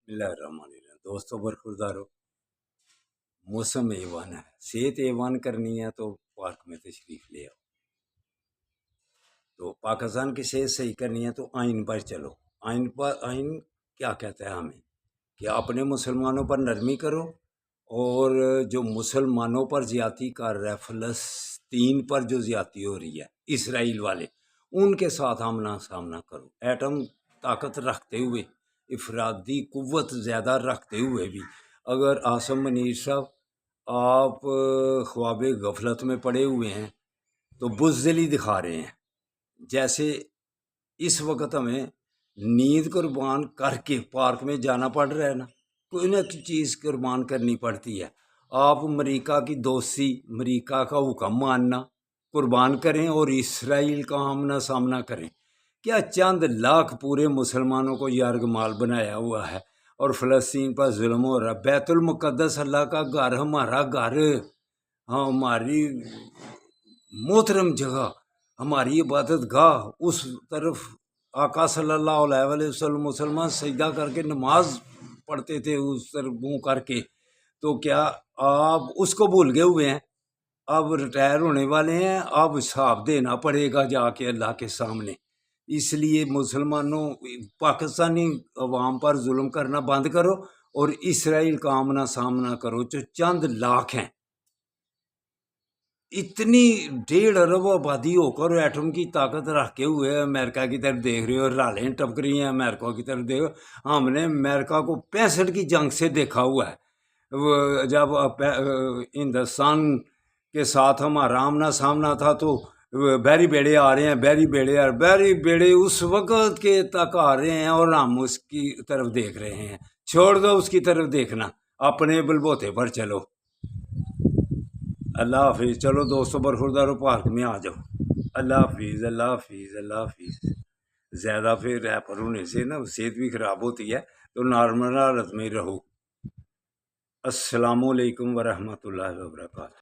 बिस्मिल्लाहिर्रहमानिर्रहीम। दोस्तों बरखुरदारो, मौसम एवन है, सेहत एवन करनी है तो पार्क में तशरीफ ले आओ। तो पाकिस्तान की सेहत सही करनी है तो आइन पर चलो। आइन क्या कहता है हमें कि अपने मुसलमानों पर नरमी करो, और जो मुसलमानों पर ज्यादती कर रहा है, फ़लस्तीन पर जो ज्यादती हो रही है इसराइल वाले, उनके साथ आमना सामना करो। एटम ताकत रखते हुए, इफरादी कुव्वत ज़्यादा रखते हुए भी अगर आसम मनीर साहब आप ख्वाब गफलत में पड़े हुए हैं तो बुज़दिली दिखा रहे हैं। जैसे इस वक्त हमें नींद कुर्बान करके पार्क में जाना पड़ रहा है ना, कोई ना कोई चीज़ कुर्बान करनी पड़ती है। आप अमेरिका की दोस्ती, अमेरिका का हुक्म मानना कुर्बान करें और इसराइल का आमना सामना करें। क्या चंद लाख पूरे मुसलमानों को यारगमाल बनाया हुआ है और फ़लस्तीन पर जुल्म हो रहा है। बैतुल मुक़द्दस अल्लाह का घर, हमारा घर, हमारी मोहतरम जगह, हमारी इबादत गाह, उस तरफ आका सल्लल्लाहु अलैहि वसल्लम मुसलमान सजदा करके नमाज पढ़ते थे उस तरफ मुँह करके। तो क्या आप उसको भूल गए हुए हैं? अब रिटायर होने वाले हैं, अब हिसाब देना पड़ेगा जाके अल्लाह के सामने। इसलिए मुसलमानों, पाकिस्तानी अवाम पर जुल्म करना बंद करो और इसराइल का आमना सामना करो जो चंद लाख हैं। इतनी 1.5 अरब आबादी होकर एटम की ताकत रखे हुए अमेरिका की तरफ देख रहे हो, रालें टपक रही हैं अमेरिका की तरफ देखो। हमने अमेरिका को 65 की जंग से देखा हुआ है। जब हिंदुस्तान के साथ हमारा आमना सामना था तो बैरी बेड़े आ रहे हैं, बैरी बेड़े उस वक़्त के तक आ रहे हैं और हम उसकी तरफ देख रहे हैं। छोड़ दो उसकी तरफ देखना, अपने बलबोते पर चलो। अल्लाह हाफिज़। चलो दोस्तों बरखुरदारो, पार्क में आ जाओ। अल्लाह हाफिज़, अल्लाह हाफिज़, अल्लाह हाफिज़। ज़्यादा फिर रैपर होने से ना सेहत भी ख़राब होती है, तो नॉर्मल हालत में रहो। अस्सलामु अलैकुम वरहमतुल्लाहि वबरकातुहू।